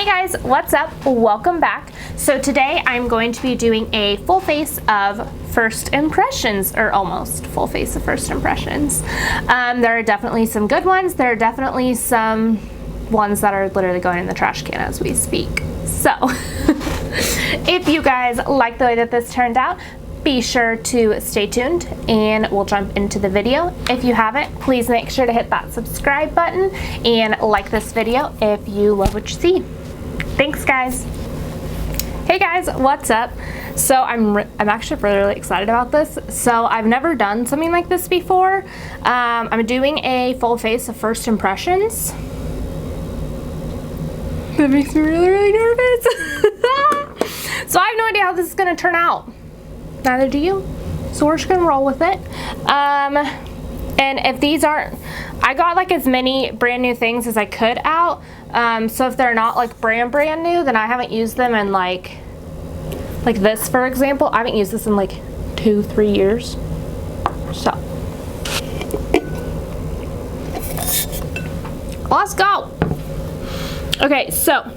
Hey guys, what's up? Welcome back. So today I'm going to be doing a full face of first impressions, or almost full face of first impressions. There are definitely some good ones. There are definitely some ones that are literally going in the trash can as we speak. So if you guys like the way that this turned out, be sure to stay tuned and we'll jump into the video. If you haven't, please make sure to hit that subscribe button and like this video if you love what you see. Thanks guys. Hey guys, what's up? So I'm actually really excited about this. So I've never done something like this before. I'm doing a full face of first impressions. That makes me really nervous. So I have no idea how this is gonna turn out. Neither do you. So we're just gonna roll with it. And if these aren't, I got like as many brand new things as I could out. So if they're not like brand new, then I haven't used them in like this, for example. I haven't used this in like 2-3 years. So let's go. Okay, so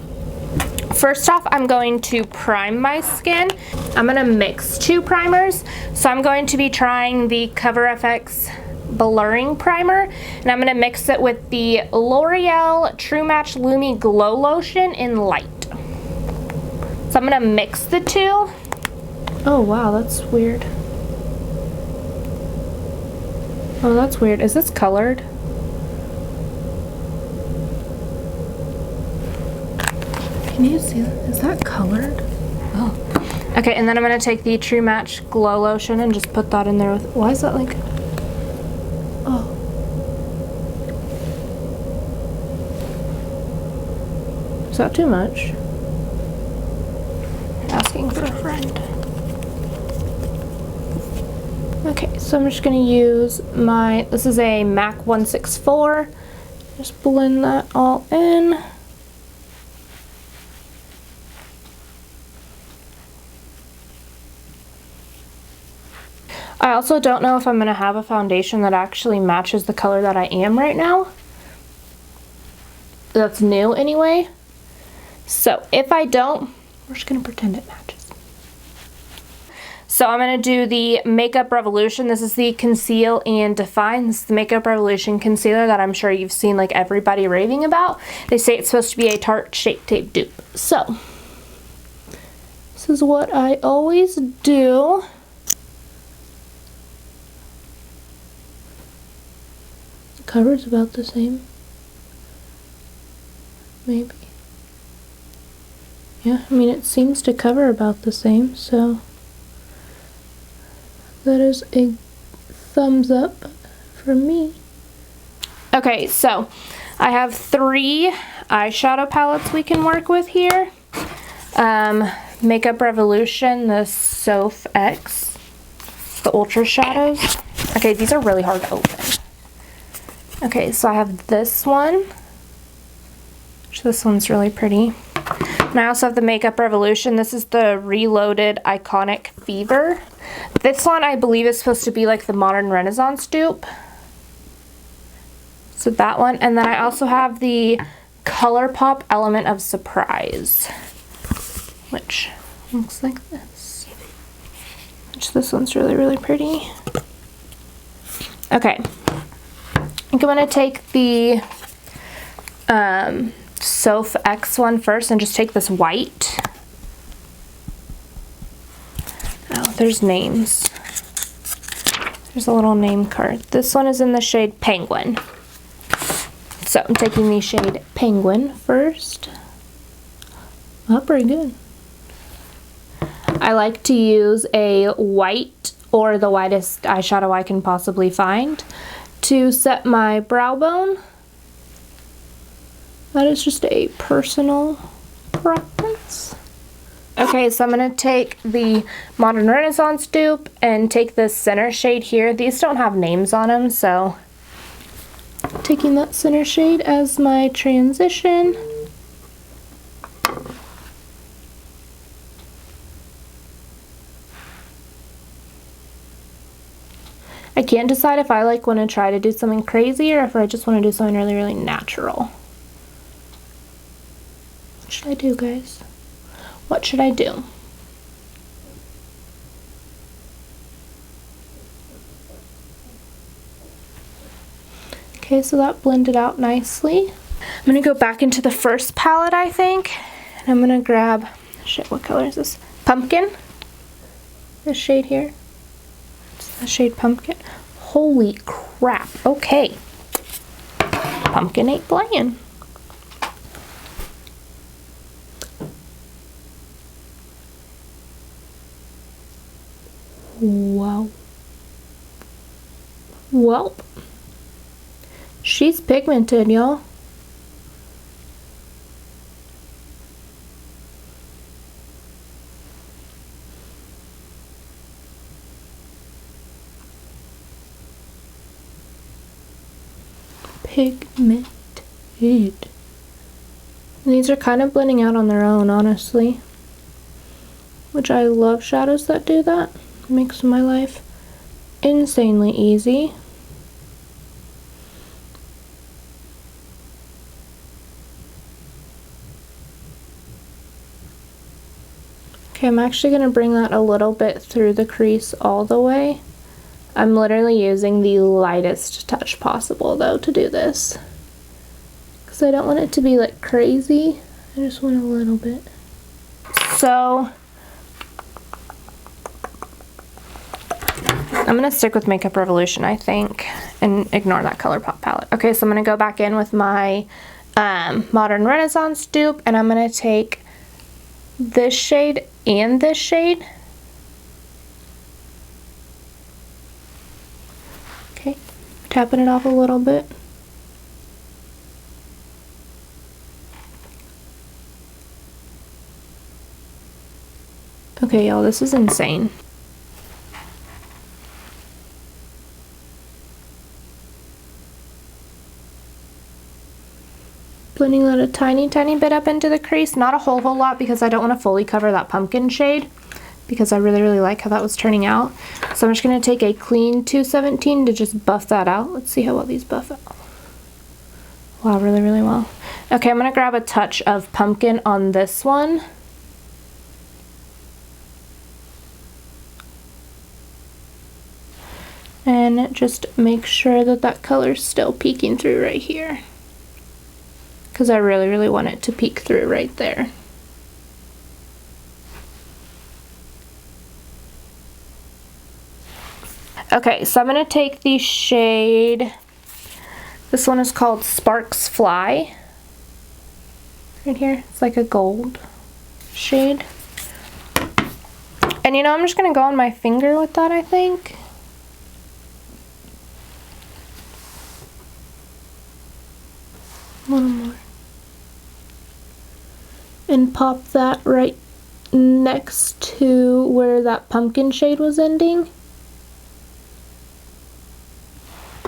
first off, I'm going to prime my skin. I'm gonna mix 2 primers. So I'm going to be trying the Cover FX Blurring Primer, and I'm gonna mix it with the L'Oreal True Match Lumi Glow Lotion in Light. So I'm gonna mix the 2. Oh wow, that's weird. Oh, that's weird. Is this colored? Can you see that? Is that colored? Oh. Okay, and then I'm gonna take the True Match Glow Lotion and just put that in there with, why is that like, oh. Is that too much? Asking for a friend. Okay, so I'm just gonna use my, this is a MAC 164. Just blend that all in. I also don't know if I'm going to have a foundation that actually matches the color that I am right now. That's new anyway. So if I don't, we're just going to pretend it matches. So I'm going to do the Makeup Revolution. This is the Conceal and Define. This is the Makeup Revolution concealer that I'm sure you've seen like everybody raving about. They say it's supposed to be a Tarte Shape Tape dupe. So this is what I always do. Cover's about the same. Maybe. Yeah, I mean it seems to cover about the same, so that is a thumbs up for me. Okay, so I have 3 eyeshadow palettes we can work with here. Makeup Revolution, the Soph X, the Ultra Shadows. Okay, these are really hard to open. Okay, so I have this one, which this one's really pretty. And I also have the Makeup Revolution. This is the Reloaded Iconic Fever. This one I believe is supposed to be like the Modern Renaissance dupe. So that one. And then I also have the ColourPop Element of Surprise, which looks like this. Which this one's really pretty. Okay. I'm going to take the Soph X one first and just take this white. Oh, there's names. There's a little name card. This one is in the shade Penguin. So I'm taking the shade Penguin first. Oh, pretty good. I like to use a white or the whitest eyeshadow I can possibly find to set my brow bone. That is just a personal preference. Okay, so I'm going to take the Modern Renaissance dupe and take this center shade here. These don't have names on them, so taking that center shade as my transition. I can't decide if I like want to try to do something crazy or if I just want to do something really natural. What should I do, guys? What should I do? Okay, so that blended out nicely. I'm gonna go back into the first palette, I think, and I'm gonna grab, shit, what color is this? Pumpkin. This shade here. It's the shade Pumpkin. Holy crap, okay. Pumpkin ain't playing. Wow. Well, she's pigmented, y'all. Pigmented. These are kind of blending out on their own, honestly. Which I love shadows that do that. It makes my life insanely easy. Okay, I'm actually going to bring that a little bit through the crease all the way. I'm literally using the lightest touch possible though to do this. Because I don't want it to be like crazy. I just want a little bit. So I'm going to stick with Makeup Revolution, I think, and ignore that ColourPop palette. Okay, so I'm going to go back in with my Modern Renaissance dupe, and I'm going to take this shade and this shade. Okay, tapping it off a little bit. Okay, y'all, this is insane. Blending that a tiny bit up into the crease, not a whole lot because I don't want to fully cover that pumpkin shade because I really like how that was turning out. So I'm just going to take a clean 217 to just buff that out. Let's see how well these buff out. Wow, really well. Okay, I'm going to grab a touch of pumpkin on this one. And just make sure that that color's still peeking through right here. Because I really want it to peek through right there. Okay, so I'm going to take the shade, this one is called Sparks Fly. Right here, it's like a gold shade. And you know, I'm just going to go on my finger with that, I think. A little more. And pop that right next to where that pumpkin shade was ending.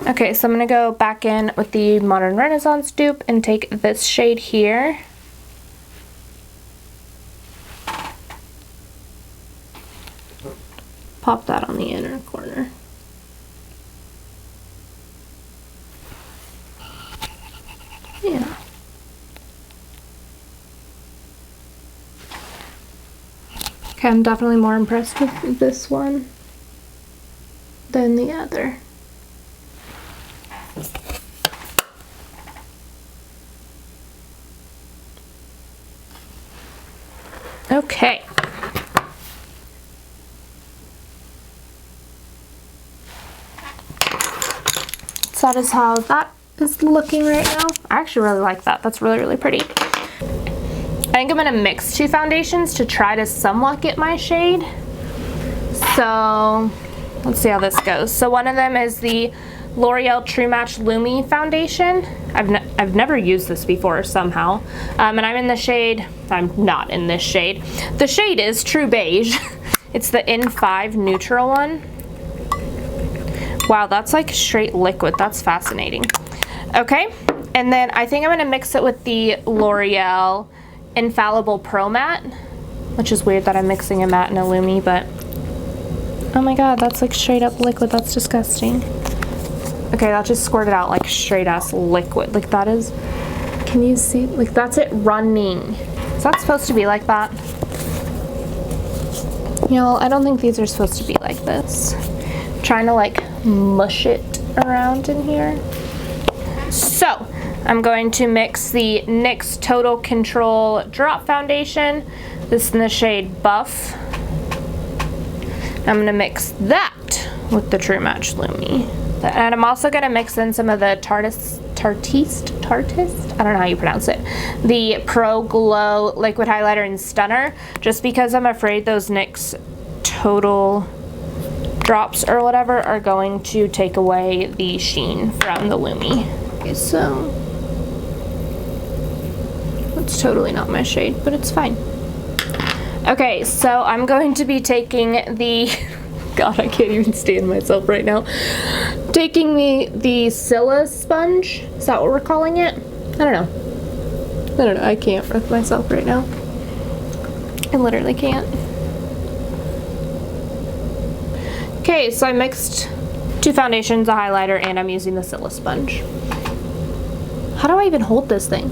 Okay, so I'm going to go back in with the Modern Renaissance dupe and take this shade here. Pop that on the inner corner. Yeah. Okay, I'm definitely more impressed with this one than the other. Okay. So that is how that is looking right now. I actually really like that. That's really pretty. I think I'm going to mix two foundations to try to somewhat get my shade. So let's see how this goes. So one of them is the L'Oreal True Match Lumi foundation. I've never used this before somehow. And I'm in the shade, I'm not in this shade. The shade is True Beige. It's the N5 neutral one. Wow, that's like straight liquid. That's fascinating. Okay, and then I think I'm going to mix it with the L'Oreal Infallible Pro Matte, which is weird that I'm mixing a matte and a Lumi, but oh my god, that's like straight up liquid. That's disgusting. Okay, that just squirted out like straight ass liquid. Like that is, can you see? Like that's it running. Is that supposed to be like that? You know, I don't think these are supposed to be like this. I'm trying to like mush it around in here. So, I'm going to mix the NYX Total Control Drop Foundation. This is in the shade Buff. I'm going to mix that with the True Match Lumi. And I'm also going to mix in some of the Tartist, I don't know how you pronounce it, the Pro Glow Liquid Highlighter and Stunner, just because I'm afraid those NYX Total drops or whatever are going to take away the sheen from the Lumi. Okay, so it's totally not my shade, but it's fine. Okay, so I'm going to be taking the God, I can't even stand myself right now. Taking the Scylla sponge. Is that what we're calling it? I don't know. I can't with myself right now. I literally can't. Okay, so I mixed 2 foundations, a highlighter, and I'm using the Scylla sponge. How do I even hold this thing?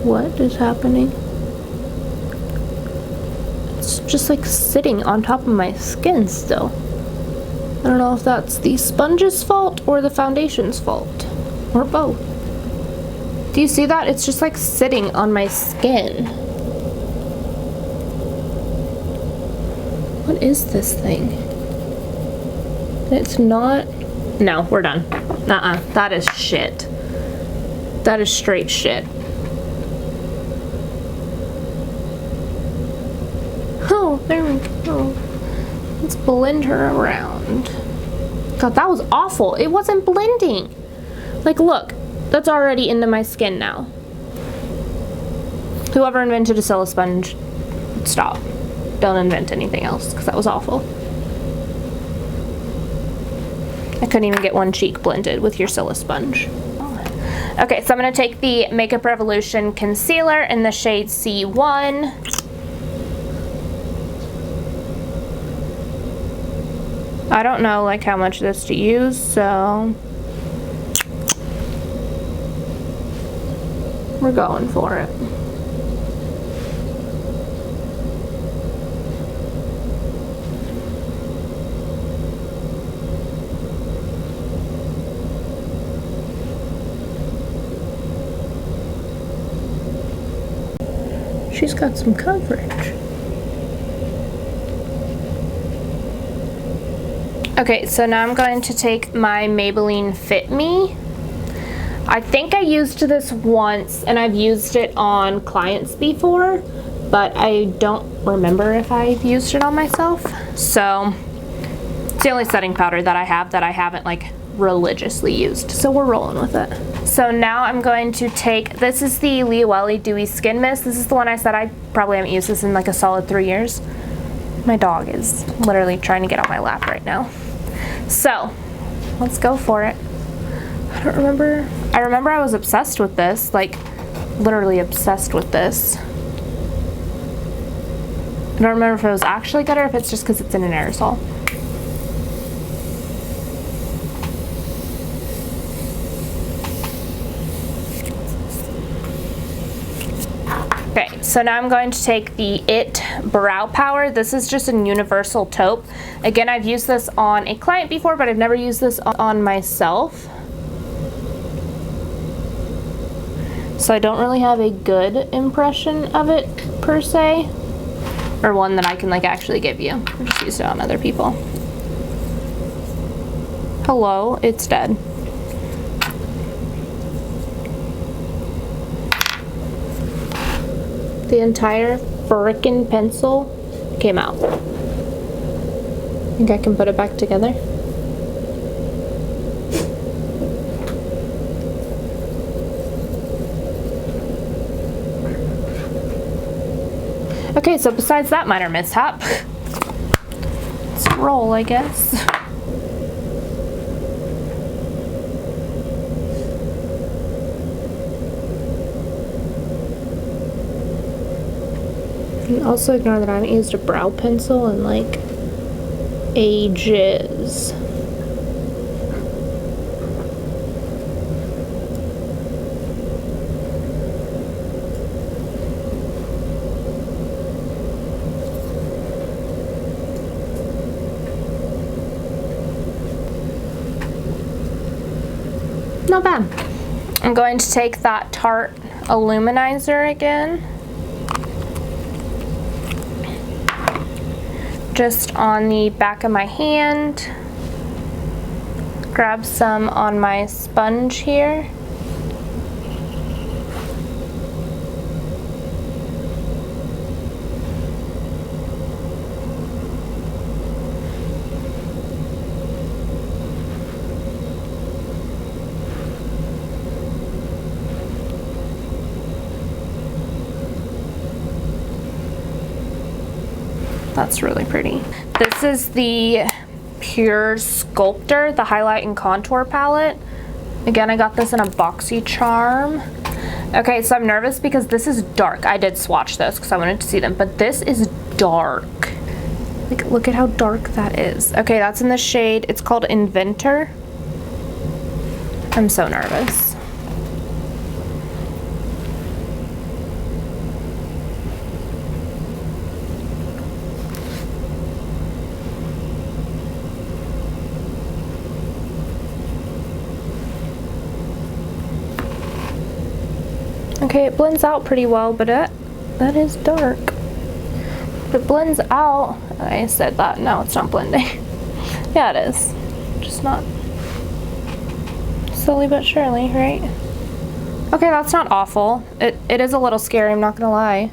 What is happening? It's just like sitting on top of my skin still. I don't know if that's the sponge's fault or the foundation's fault, or both. Do you see that? It's just like sitting on my skin. What is this thing? It's not... No, we're done. That is shit. That is straight shit. Oh, there we go. Let's blend her around. God, that was awful. It wasn't blending. Like, look. That's already into my skin now. Whoever invented a Scylla sponge, stop. Don't invent anything else, because that was awful. I couldn't even get one cheek blended with your Scylla sponge. Okay, so I'm going to take the Makeup Revolution Concealer in the shade C1. I don't know like how much of this to use, so we're going for it. She's got some coverage. Okay, so now I'm going to take my Maybelline Fit Me. I think I used this once, and I've used it on clients before, but I don't remember if I've used it on myself. So it's the only setting powder that I have that I haven't like religiously used. So we're rolling with it. So now I'm going to take, this is the Liole Dewy Skin Mist. This is the one I said I probably haven't used this in like a solid 3 years. My dog is literally trying to get on my lap right now. So let's go for it. I don't remember. I remember I was obsessed with this, like literally obsessed with this. I don't remember if it was actually good or if it's just because it's in an aerosol. Okay, so now I'm going to take the IT Brow Power. This is just a universal taupe. Again, I've used this on a client before, but I've never used this on myself. So I don't really have a good impression of it per se, or one that I can like actually give you. I just used it on other people. Hello, it's dead. The entire frickin' pencil came out. Think I can put it back together? Okay, so besides that minor mishap, let's roll, I guess. And also ignore that I haven't used a brow pencil in like ages. not bad. I'm going to take that Tarte Illuminizer again. Just on the back of my hand. Grab some on my sponge here. That's really pretty. This is the Pure Sculptor, the Highlight and Contour Palette. Again, I got this in a boxy charm. Okay, so I'm nervous because this is dark. I did swatch this because I wanted to see them, but this is dark. Like, look at how dark that is. Okay, that's in the shade. It's called Inventor. I'm so nervous. Okay, it blends out pretty well, but that is dark. It blends out. I said that. No, it's not blending. Yeah, it is. Just not slowly but surely, right? Okay, that's not awful. It is a little scary, I'm not gonna lie.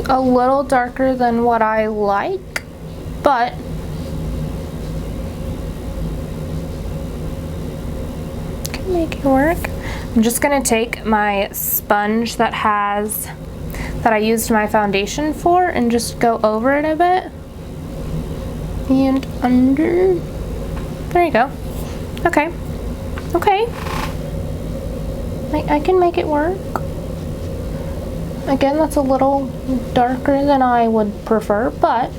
A little darker than what I like, but can make it work. I'm just gonna take my sponge that I used my foundation for and just go over it a bit and under. There you go. Okay. Okay. I can make it work. Again, that's a little darker than I would prefer, but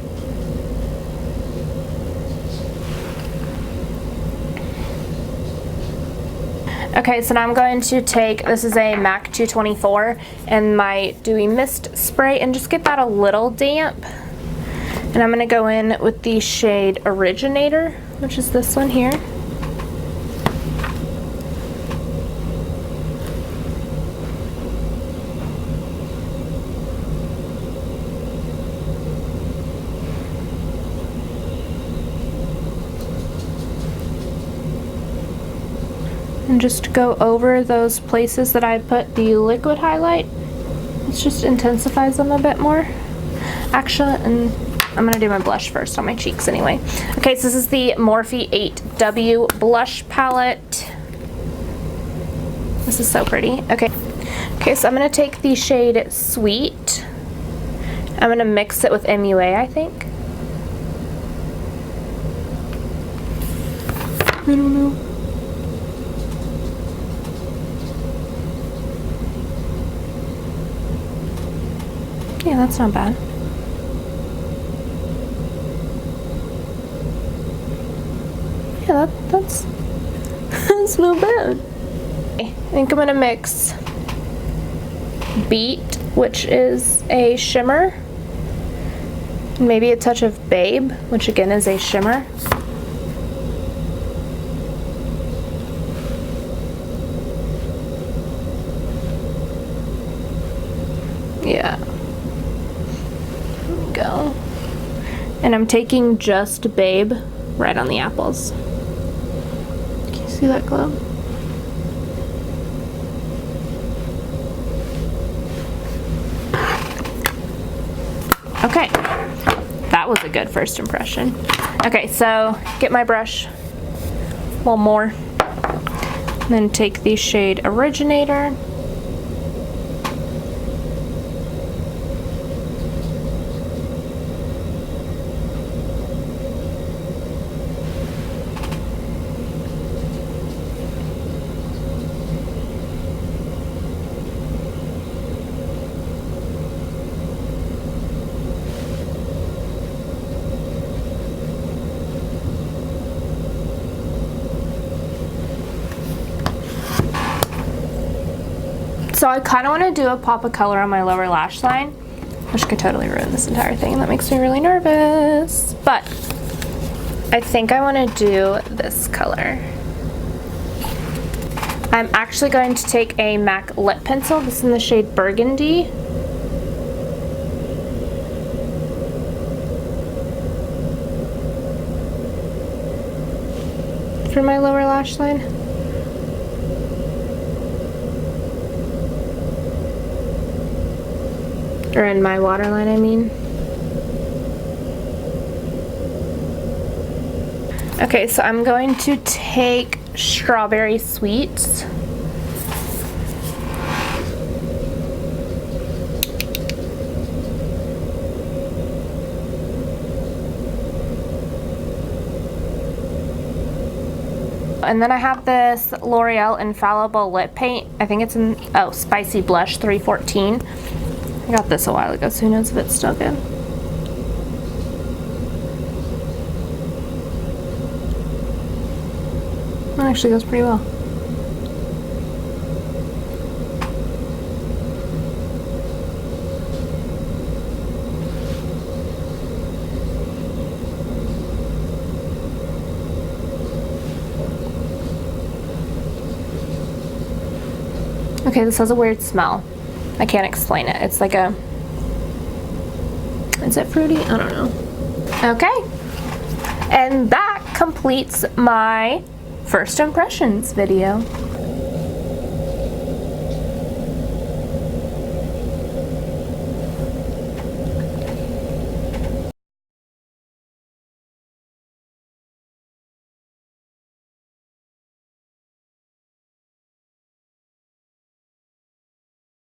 okay, so now I'm going to take, this is a MAC 224 and my Dewy Mist spray and just get that a little damp. And I'm going to go in with the shade Originator, which is this one here. And just go over those places that I put the liquid highlight. It just intensifies them a bit more. Actually, and I'm gonna do my blush first on my cheeks anyway. Okay, so this is the Morphe 8W blush palette. This is so pretty. Okay, so I'm gonna take the shade Sweet. I'm gonna mix it with MUA, I think. I don't know. Yeah, that's not bad. Yeah, that's that's not bad. I think I'm gonna mix Beat, which is a shimmer, and maybe a touch of Babe, which again is a shimmer. Yeah. Go. And I'm taking just Babe right on the apples. Can you see that glow? Okay, that was a good first impression. Okay, so get my brush, one more, and then take the shade Originator. So I kind of want to do a pop of color on my lower lash line, which could totally ruin this entire thing, and that makes me really nervous. But I think I want to do this color. I'm actually going to take a MAC lip pencil. This is in the shade Burgundy. For my lower lash line. Or in my waterline, I mean. Okay, so I'm going to take Strawberry Sweets. And then I have this L'Oreal Infallible Lip Paint. I think it's in, oh, Spicy Blush 314. I got this a while ago, so who knows if it's still good. That actually goes pretty well. Okay, this has a weird smell. I can't explain it. It's like a, is it fruity? I don't know. Okay, and that completes my first impressions video.